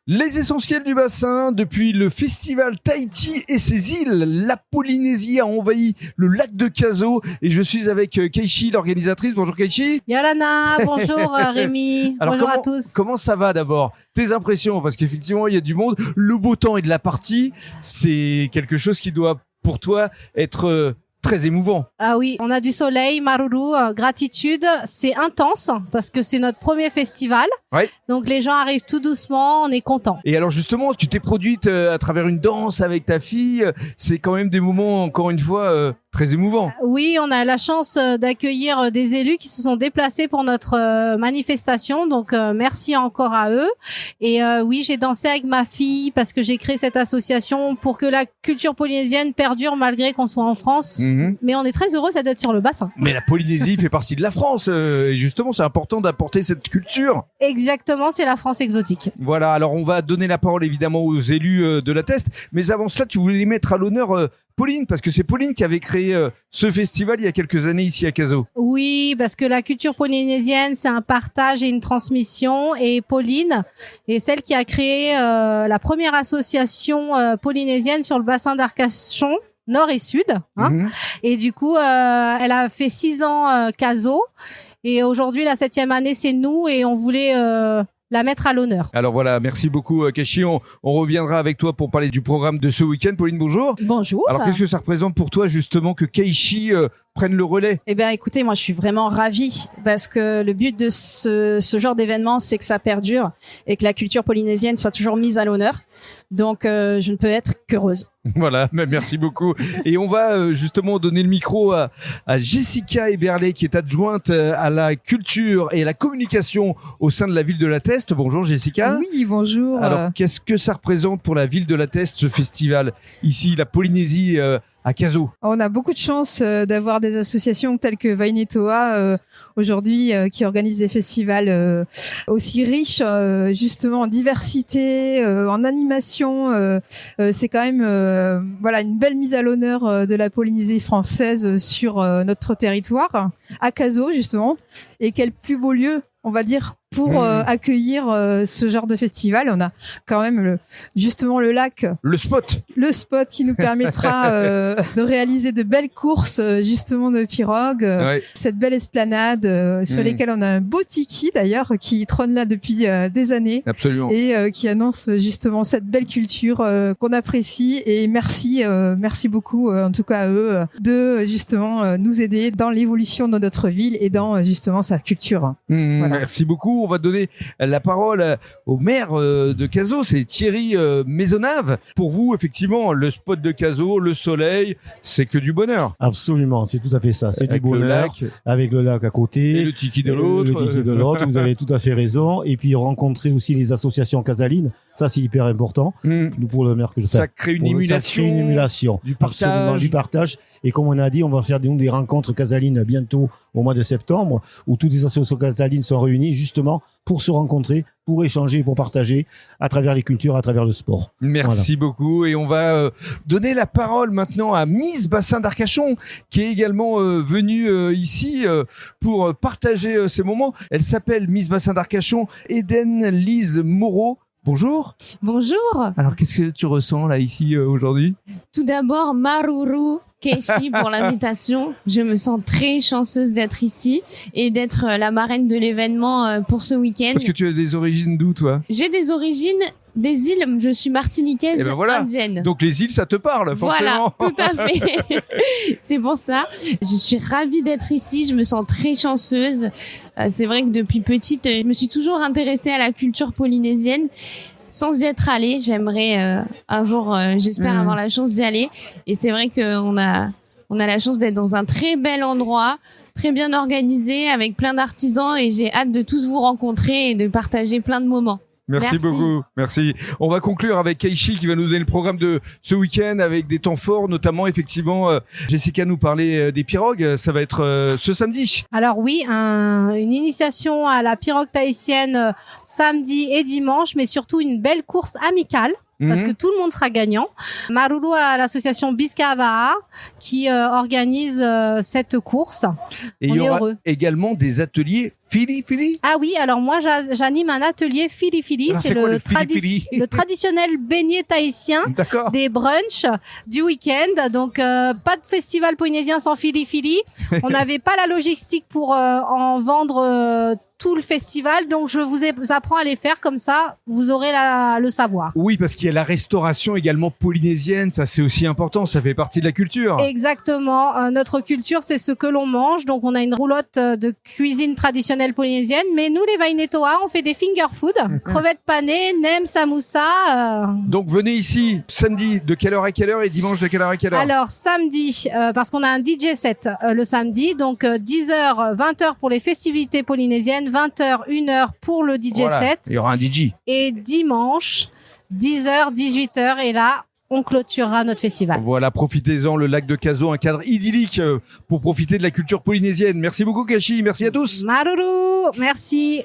Les essentiels du bassin, depuis le festival Tahiti et ses îles, la Polynésie a envahi le lac de Cazaux et je suis avec Keishi, l'organisatrice. Bonjour Keishi. Yolana, bonjour Rémi, Alors bonjour à tous. Comment ça va d'abord? Tes impressions? Parce qu'effectivement, il y a du monde. Le beau temps et de la partie, c'est quelque chose qui doit pour toi être très émouvant. Ah oui, on a du soleil, maruru, gratitude. C'est intense parce que c'est notre premier festival. Ouais. Donc les gens arrivent tout doucement, on est content. Et alors justement, tu t'es produite à travers une danse avec ta fille. C'est quand même des moments, encore une fois, très émouvants. Oui, on a la chance d'accueillir des élus qui se sont déplacés pour notre manifestation. Donc merci encore à eux. Et oui, j'ai dansé avec ma fille parce que j'ai créé cette association pour que la culture polynésienne perdure malgré qu'on soit en France. Mais on est très heureux d'être sur le bassin. Mais la Polynésie fait partie de la France. Et justement, c'est important d'apporter cette culture. Exactement, c'est la France exotique. Voilà, alors on va donner la parole évidemment aux élus de la Teste. Mais avant cela, tu voulais mettre à l'honneur Pauline, parce que c'est Pauline qui avait créé ce festival il y a quelques années ici à Cazaux. Oui, parce que la culture polynésienne, c'est un partage et une transmission. Et Pauline est celle qui a créé la première association polynésienne sur le bassin d'Arcachon, nord et sud. Et du coup, elle a fait 6 ans Cazaux. Et aujourd'hui, la 7e année, c'est nous et on voulait la mettre à l'honneur. Alors voilà, merci beaucoup Keishi. On reviendra avec toi pour parler du programme de ce week-end. Pauline, bonjour. Bonjour. Alors qu'est-ce que ça représente pour toi justement que Keishi prenne le relais? Eh bien, écoutez, moi, je suis vraiment ravie parce que le but de ce genre d'événement, c'est que ça perdure et que la culture polynésienne soit toujours mise à l'honneur. Donc, je ne peux être qu'heureuse. Voilà, merci beaucoup. Et on va justement donner le micro à Jessica Eberlé, qui est adjointe à la culture et à la communication au sein de la ville de La Teste. Bonjour Jessica. Oui, bonjour. Alors, qu'est-ce que ça représente pour la ville de La Teste, ce festival, ici, la Polynésie à Cazaux? On a beaucoup de chance d'avoir des associations telles que Vainetoa aujourd'hui qui organisent des festivals aussi riches justement en diversité, en animation. C'est quand même voilà une belle mise à l'honneur de la Polynésie française sur notre territoire à Cazaux justement. Et quel plus beau lieu, on va dire, pour accueillir ce genre de festival. On a quand même justement le lac. Le spot qui nous permettra de réaliser de belles courses justement de pirogues. Cette belle esplanade sur lesquelles on a un beau tiki d'ailleurs qui trône là depuis des années. Absolument. Et qui annonce justement cette belle culture qu'on apprécie. Et merci beaucoup en tout cas à eux de justement nous aider dans l'évolution de notre ville et dans justement sa culture. Voilà. Merci beaucoup. On va donner la parole au maire de Cazaux, c'est Thierry Maisonnave. Pour vous, effectivement, le spot de Cazaux, le soleil, c'est que du bonheur. Absolument, c'est tout à fait ça. C'est du bonheur, avec le lac à côté. Et le tiki de l'autre. Vous avez tout à fait raison. Et puis rencontrer aussi les associations casalines. Ça, c'est hyper important. Nous, pour le maire que je fais. Ça crée une émulation. Du partage. Absolument, du partage. Et comme on a dit, on va faire des rencontres casalines bientôt au mois de septembre, où toutes les associations casalines sont réunies justement pour se rencontrer, pour échanger, pour partager à travers les cultures, à travers le sport. Merci beaucoup. Et on va donner la parole maintenant à Miss Bassin d'Arcachon, qui est également venue ici pour partager ces moments. Elle s'appelle Miss Bassin d'Arcachon, Eden Lise Moreau. Bonjour. Bonjour. Alors, qu'est-ce que tu ressens là, ici, aujourd'hui? Tout d'abord, maruru, Keishi pour l'invitation. Je me sens très chanceuse d'être ici et d'être la marraine de l'événement pour ce week-end. Parce que tu as des origines d'où, toi? J'ai des origines des îles, je suis martiniquaise indienne. Donc les îles, ça te parle, forcément. Voilà, tout à fait. C'est pour ça. Je suis ravie d'être ici, je me sens très chanceuse. C'est vrai que depuis petite, je me suis toujours intéressée à la culture polynésienne. Sans y être allée, j'aimerais un jour, j'espère avoir la chance d'y aller. Et c'est vrai qu'on a la chance d'être dans un très bel endroit, très bien organisé, avec plein d'artisans. Et j'ai hâte de tous vous rencontrer et de partager plein de moments. Merci beaucoup. Merci. On va conclure avec Keishi qui va nous donner le programme de ce week-end avec des temps forts, notamment effectivement, Jessica nous parlait des pirogues. Ça va être ce samedi. Alors oui, une initiation à la pirogue tahitienne samedi et dimanche, mais surtout une belle course amicale. parce que tout le monde sera gagnant. Maruru à l'association Biskava'a qui organise cette course. Et On il y est aura heureux. également des ateliers Fili. Ah oui, alors moi j'anime un atelier fili-fili, Alors, c'est c'est quoi le, le fili-fili le traditionnel beignet tahitien D'accord. des brunchs du week-end. Donc pas de festival polynésien sans fili-fili. On n'avait pas la logistique pour en vendre tout le festival, donc je vous apprends à les faire comme ça, vous aurez le savoir. Oui, parce qu'il y a la restauration également polynésienne, ça c'est aussi important, ça fait partie de la culture. Exactement. Notre culture, c'est ce que l'on mange. Donc, on a une roulotte de cuisine traditionnelle polynésienne. Mais nous, les Vainetoa, on fait des finger food, crevettes panées, nem, samoussa. Donc venez ici samedi de quelle heure à quelle heure et dimanche de quelle heure à quelle heure? Alors, samedi, parce qu'on a un DJ set le samedi. Donc, 10h, 20h pour les festivités polynésiennes, 20h, 1h pour le DJ Voilà, set. il y aura un DJ. Et dimanche, 10h, 18h. Et là, on clôturera notre festival. Voilà, profitez-en, le lac de Cazo, un cadre idyllique pour profiter de la culture polynésienne. Merci beaucoup Kashi, merci à tous. Maruru, merci.